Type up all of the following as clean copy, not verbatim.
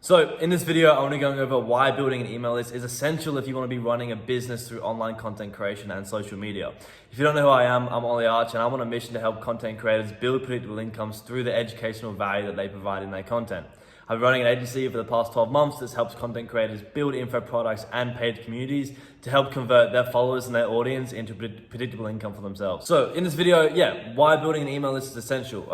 So in this video, I want to go over why building an email list is essential if you want to be running a business through online content creation and social media. If you don't know who I am, I'm Ollie Arch, and I'm on a mission to help content creators build predictable incomes through the educational value that they provide in their content. I've been running an agency for the past 12 months that helps content creators build info products and paid communities to help convert their followers and their audience into predictable income for themselves. So in this video, why building an email list is essential.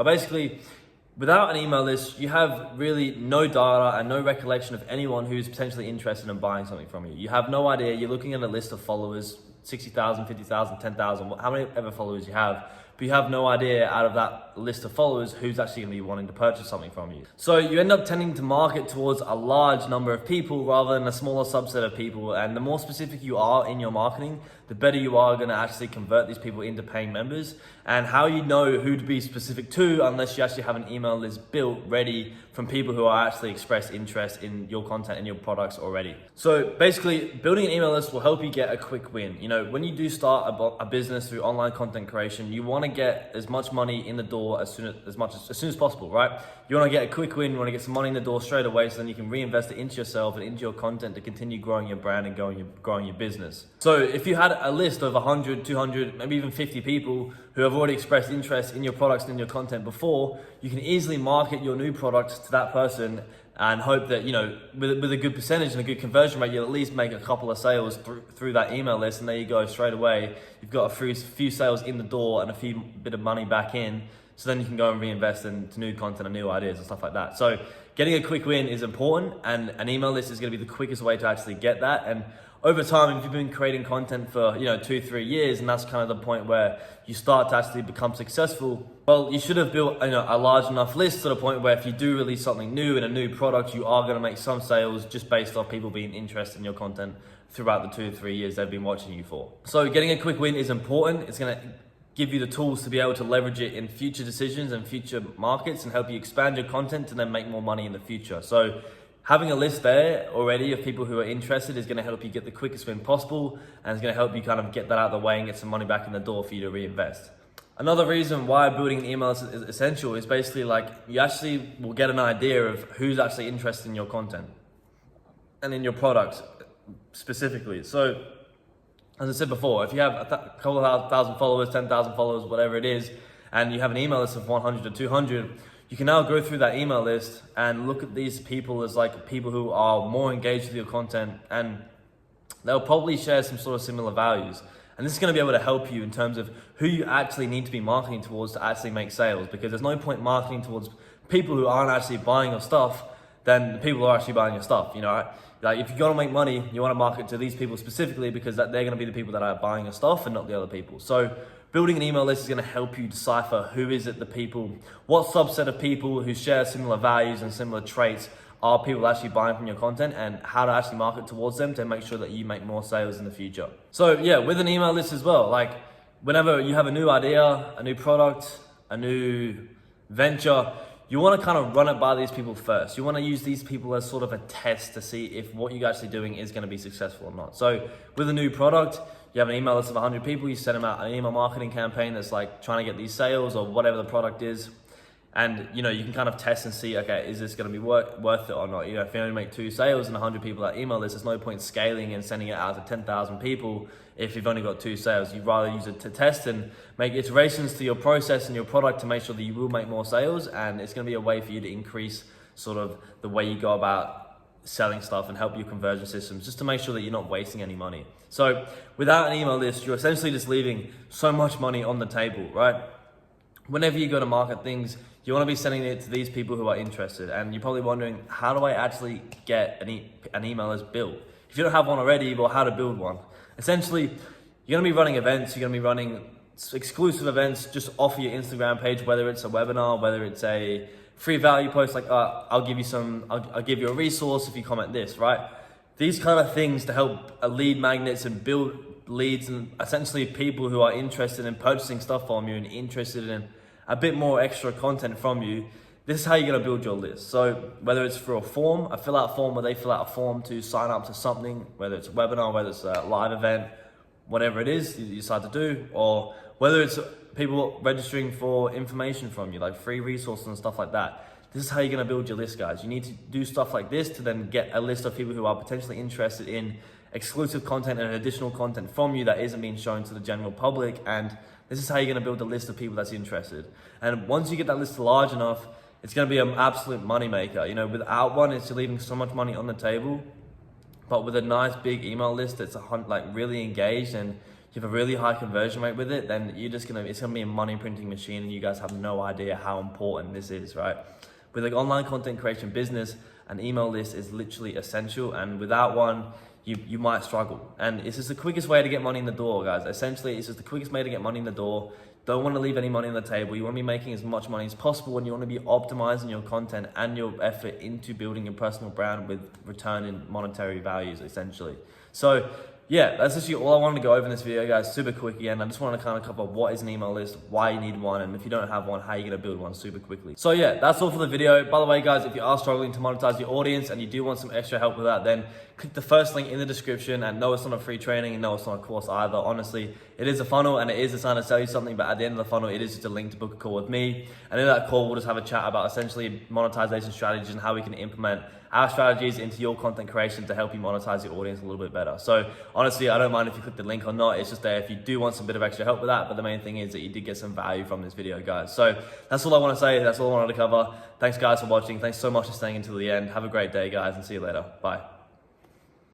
Without an email list, you have really no data and no recollection of anyone who's potentially interested in buying something from you. You have no idea. You're looking at a list of followers, 60,000, 50,000, 10,000, how many ever followers you have, but you have no idea out of that list of followers who's actually going to be wanting to purchase something from you. So you end up tending to market towards a large number of people rather than a smaller subset of people. And the more specific you are in your marketing, the better you are going to actually convert these people into paying members. And how you know who to be specific to unless you actually have an email list built ready from people who are actually expressed interest in your content and your products already. So basically, building an email list will help you get a quick win. You know, when you do start a business through online content creation, you want to get as much money in the door as soon as possible, right? You want to get a quick win, you want to get some money in the door straight away so then you can reinvest it into yourself and into your content to continue growing your brand and growing your business. So if you had a list of 100, 200, maybe even 50 people who have already expressed interest in your products and in your content before, you can easily market your new product to that person and hope that, you know, with a good percentage and a good conversion rate, you'll at least make a couple of sales through that email list, and there you go, straight away. You've got a few sales in the door and a few bit of money back in, so then you can go and reinvest into new content and new ideas and stuff like that. So getting a quick win is important, and an email list is going to be the quickest way to actually get that. And over time, if you've been creating content for 2-3 years, and that's kind of the point where you start to actually become successful, well, you should have built a large enough list to the point where if you do release something new and a new product, you are going to make some sales just based off people being interested in your content throughout the 2 to 3 years they've been watching you for. So getting a quick win is important. It's going to give you the tools to be able to leverage it in future decisions and future markets and help you expand your content to then make more money in the future. So having a list there already of people who are interested is going to help you get the quickest win possible, and it's going to help you kind of get that out of the way and get some money back in the door for you to reinvest. Another reason why building an email list is essential is basically like you actually will get an idea of who's actually interested in your content and in your product specifically. So as I said before, if you have a couple of thousand followers, 10,000 followers, whatever it is, and you have an email list of 100 to 200, you can now go through that email list and look at these people as like people who are more engaged with your content, and they'll probably share some sort of similar values. And this is going to be able to help you in terms of who you actually need to be marketing towards to actually make sales, because there's no point marketing towards people who aren't actually buying your stuff than the people who are actually buying your stuff, you know, right? Like if you're going to make money, you want to market to these people specifically because they're going to be the people that are buying your stuff and not the other people. So building an email list is going to help you decipher who is it the people, what subset of people who share similar values and similar traits are people actually buying from your content, and how to actually market towards them to make sure that you make more sales in the future. So yeah, with an email list as well, like whenever you have a new idea, a new product, a new venture, you want to kind of run it by these people first. You want to use these people as sort of a test to see if what you're actually doing is going to be successful or not. So with a new product, you have an email list of 100 people, you send them out an email marketing campaign that's like trying to get these sales or whatever the product is. And you can kind of test and see, okay, is this going to be worth it or not? If you only make 2 sales and 100 people that email list, there's no point scaling and sending it out to 10,000 people if you've only got 2 sales. You'd rather use it to test and make iterations to your process and your product to make sure that you will make more sales. And it's going to be a way for you to increase sort of the way you go about selling stuff and help your conversion systems, just to make sure that you're not wasting any money. So without an email list, you're essentially just leaving so much money on the table, right? Whenever you go to market things, you want to be sending it to these people who are interested. And you're probably wondering, how do I actually get an email list built? If you don't have one already, well, how to build one? Essentially, you're going to be running events, you're going to be running exclusive events just off of your Instagram page, whether it's a webinar, whether it's a free value post, like I'll give you a resource if you comment this, right? These kind of things to help lead magnets and build leads and essentially people who are interested in purchasing stuff from you and interested in a bit more extra content from you. This is how you're going to build your list. So whether it's through a fill out form where they fill out a form to sign up to something, whether it's a webinar, whether it's a live event, whatever it is you decide to do, or whether it's people registering for information from you, like free resources and stuff like that. This is how you're gonna build your list, guys. You need to do stuff like this to then get a list of people who are potentially interested in exclusive content and additional content from you that isn't being shown to the general public. And this is how you're gonna build a list of people that's interested. And once you get that list large enough, it's gonna be an absolute money maker. You know, without one, it's leaving so much money on the table. But with a nice big email list that's like really engaged and you have a really high conversion rate with it, then it's gonna be a money printing machine, and you guys have no idea how important this is, right? With like online content creation business, an email list is literally essential, and without one, you might struggle. And it's just the quickest way to get money in the door, guys. Essentially, it's just the quickest way to get money in the door. Don't want to leave any money on the table. You want to be making as much money as possible, and you want to be optimizing your content and your effort into building your personal brand with return in monetary values, essentially. So yeah, that's actually all I wanted to go over in this video, guys. Super quick again. I just want to kind of cover what is an email list, why you need one, and if you don't have one, how you're going to build one super quickly. So yeah, that's all for the video. By the way, guys, if you are struggling to monetize your audience and you do want some extra help with that, then click the first link in the description. And no, it's not a free training, and no, it's not a course either. Honestly, it is a funnel and it is designed to sell you something, but at the end of the funnel, it is just a link to book a call with me. And in that call, we'll just have a chat about essentially monetization strategies and how we can implement our strategies into your content creation to help you monetize your audience a little bit better. So honestly, I don't mind if you click the link or not. It's just there if you do want some bit of extra help with that. But the main thing is that you did get some value from this video, guys. So that's all I want to say. That's all I wanted to cover. Thanks, guys, for watching. Thanks so much for staying until the end. Have a great day, guys, and see you later. Bye.